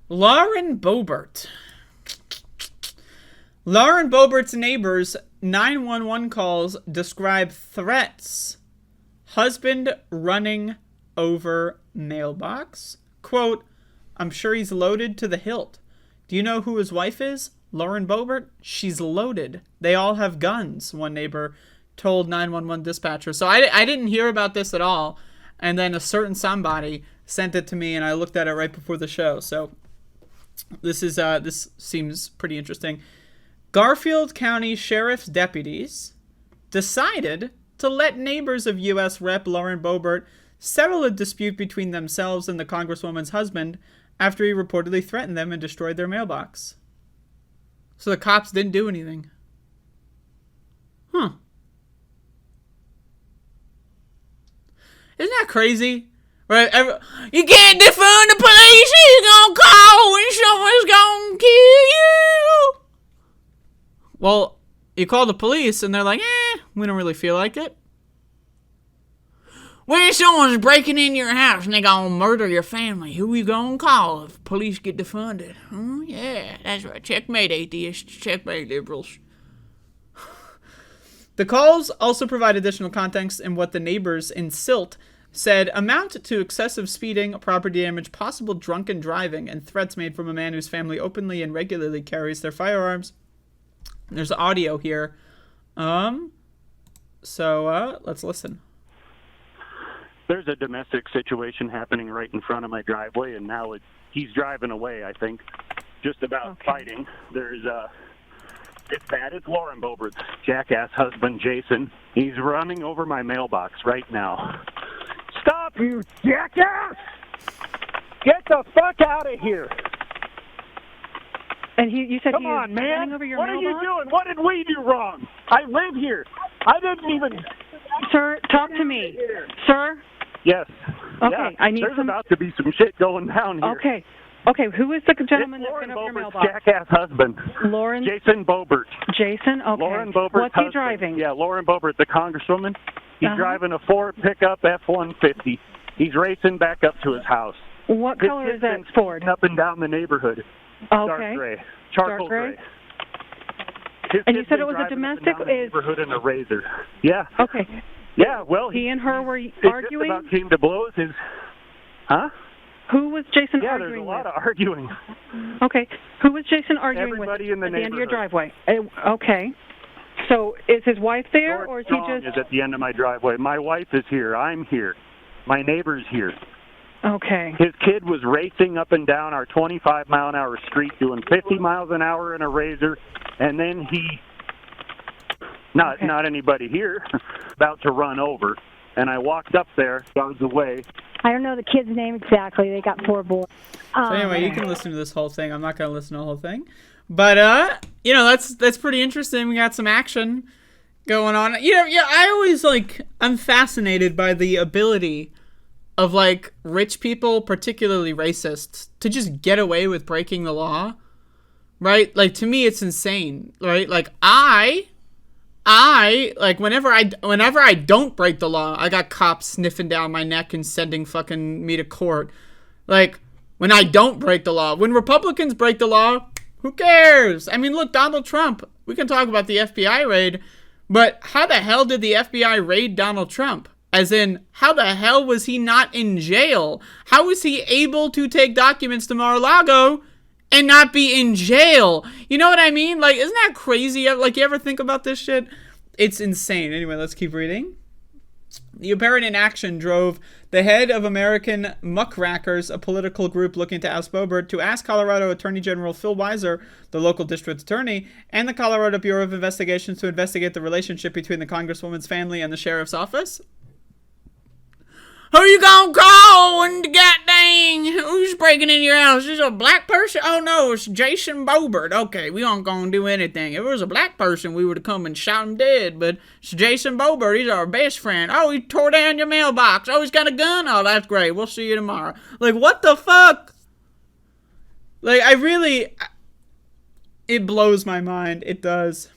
Lauren Boebert. Lauren Boebert's neighbors' 911 calls describe threats. Husband running over mailbox. Quote, I'm sure he's loaded to the hilt. Do you know who his wife is? Lauren Boebert? She's loaded. They all have guns, one neighbor told 911 dispatcher. So I didn't hear about this at all. And then a certain somebody sent it to me, and I looked at it right before the show. So this seems pretty interesting. Garfield County Sheriff's deputies decided to let neighbors of U.S. Rep. Lauren Boebert settle a dispute between themselves and the Congresswoman's husband after he reportedly threatened them and destroyed their mailbox. So the cops didn't do anything. Huh. Isn't that crazy? Right? You can't defund the police. You're gonna call when someone's gonna kill you. Well, you call the police and they're like, we don't really feel like it. When someone's breaking in your house and they gonna murder your family, who you gonna call if police get defunded? Oh, yeah, that's right. Checkmate, atheists. Checkmate, liberals. The calls also provide additional context in what the neighbors in Silt said amount to excessive speeding, property damage, possible drunken driving, and threats made from a man whose family openly and regularly carries their firearms. There's audio here. So let's listen. There's a domestic situation happening right in front of my driveway, and now he's driving away, I think, just about fighting. It's bad. It's Lauren Boebert's jackass husband, Jason. He's running over my mailbox right now. Stop, you jackass! Get the fuck out of here! And you said Come he was on, man. running over your What mailbox? are you doing? What did we do wrong? I live here. I didn't even... Sir, talk to me. Sir? Yes. Okay, Yeah. I need There's some... about to be some shit going down here. Okay, who is the gentleman it's that Lauren went over your Boebert's mailbox? jackass husband. Lauren? Jason Boebert. Jason? Okay. Lauren Boebert's What's husband. he driving? Yeah, Lauren Boebert, the congresswoman. He's driving a Ford pickup F-150. He's racing back up to his house. What color is that Ford? Up and down the neighborhood. Okay. Dark gray. Charcoal Dark gray? And you said it was a domestic? Neighborhood in a Razor. Yeah. Okay. Yeah, well... He and her were arguing? arguing? It just about came to blows. Huh? Who was Jason yeah, arguing there's a with? lot of arguing. Okay. Who was Jason arguing Everybody with in the at the end of your neighborhood. driveway? Okay. So is his wife there, or is he just... is at the end of my driveway. My wife is here. I'm here. My neighbor's here. Okay. His kid was racing up and down our 25-mile-an-hour street doing 50 miles an hour in a Razor, and then he... Not anybody here, about to run over. And I walked up there, yards away. I don't know the kid's name exactly. They got 4 boys. So anyway, you can listen to this whole thing. I'm not going to listen to the whole thing. But, that's pretty interesting. We got some action going on. I always, I'm fascinated by the ability of, rich people, particularly racists, to just get away with breaking the law. Right? To me, it's insane. Right? Whenever I don't break the law, I got cops sniffing down my neck and sending fucking me to court. When I don't break the law. When Republicans break the law, who cares? I mean, look, Donald Trump. We can talk about the FBI raid, but how the hell did the FBI raid Donald Trump? As in, how the hell was he not in jail? How was he able to take documents to Mar-a-Lago and not be in jail? You know what I mean? Isn't that crazy? You ever think about this shit? It's insane. Anyway, let's keep reading. The apparent inaction drove the head of American Muckrackers, a political group looking to oust Boebert, to ask Colorado Attorney General Phil Weiser, the local district attorney, and the Colorado Bureau of Investigations to investigate the relationship between the Congresswoman's family and the sheriff's office. Who you gonna call when the goddamn who's breaking in your house? Is it a black person? Oh no, it's Jason Boebert. Okay, we aren't gonna do anything. If it was a black person, we would have come and shot him dead. But it's Jason Boebert. He's our best friend. Oh, he tore down your mailbox. Oh, he's got a gun. Oh, that's great. We'll see you tomorrow. What the fuck? It blows my mind. It does.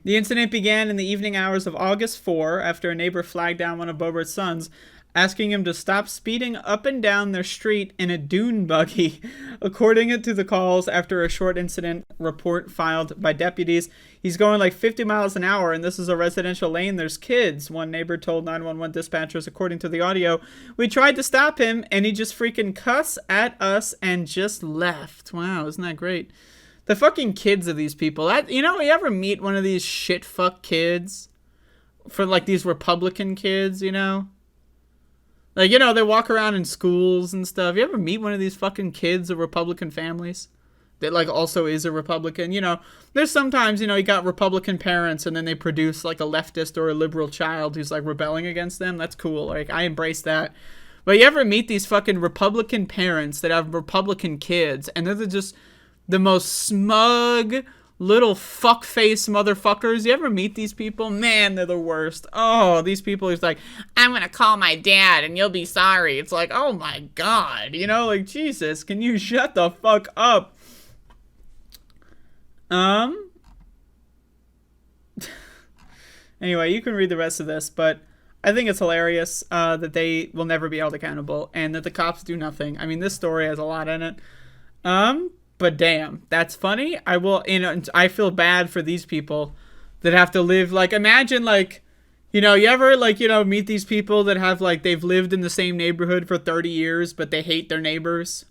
The incident began in the evening hours of August 4 after a neighbor flagged down one of Boebert's sons asking him to stop speeding up and down their street in a dune buggy. According to the calls, after a short incident report filed by deputies, he's going like 50 miles an hour, and this is a residential lane. There's kids. One neighbor told 911 dispatchers, according to the audio, we tried to stop him, and he just freaking cussed at us and just left. Wow, isn't that great? The fucking kids of these people. You ever meet one of these shit fuck kids? For like these Republican kids, you know? Like, they walk around in schools and stuff. You ever meet one of these fucking kids of Republican families that, like, also is a Republican? There's sometimes, you got Republican parents and then they produce, like, a leftist or a liberal child who's, like, rebelling against them. That's cool. Like, I embrace that. But you ever meet these fucking Republican parents that have Republican kids and they're just the most smug little fuckface motherfuckers? You ever meet these people? Man, they're the worst. Oh, these people are like, I'm gonna call my dad and you'll be sorry. It's like, oh my god, like, Jesus, can you shut the fuck up? Anyway, you can read the rest of this, but I think it's hilarious that they will never be held accountable and that the cops do nothing. I mean, this story has a lot in it. But damn, that's funny. I feel bad for these people that have to live, like, imagine, like, you ever, like, meet these people that have, like, they've lived in the same neighborhood for 30 years, but they hate their neighbors.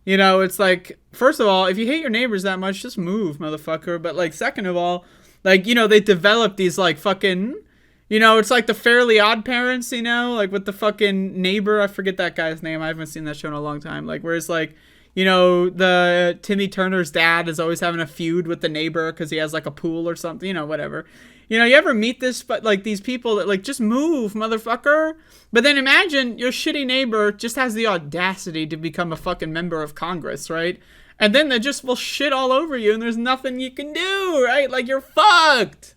It's like, first of all, if you hate your neighbors that much, just move, motherfucker. But, like, second of all, like, they develop these, like, fucking, it's like the Fairly Odd Parents, like, with the fucking neighbor. I forget that guy's name. I haven't seen that show in a long time. Like, where it's like, the Timmy Turner's dad is always having a feud with the neighbor because he has, like, a pool or something, whatever. You ever meet these people that, like, just move, motherfucker? But then imagine your shitty neighbor just has the audacity to become a fucking member of Congress, right? And then they just will shit all over you and there's nothing you can do, right? Like, you're fucked.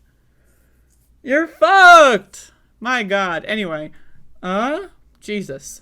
You're fucked. My God. Anyway, Jesus.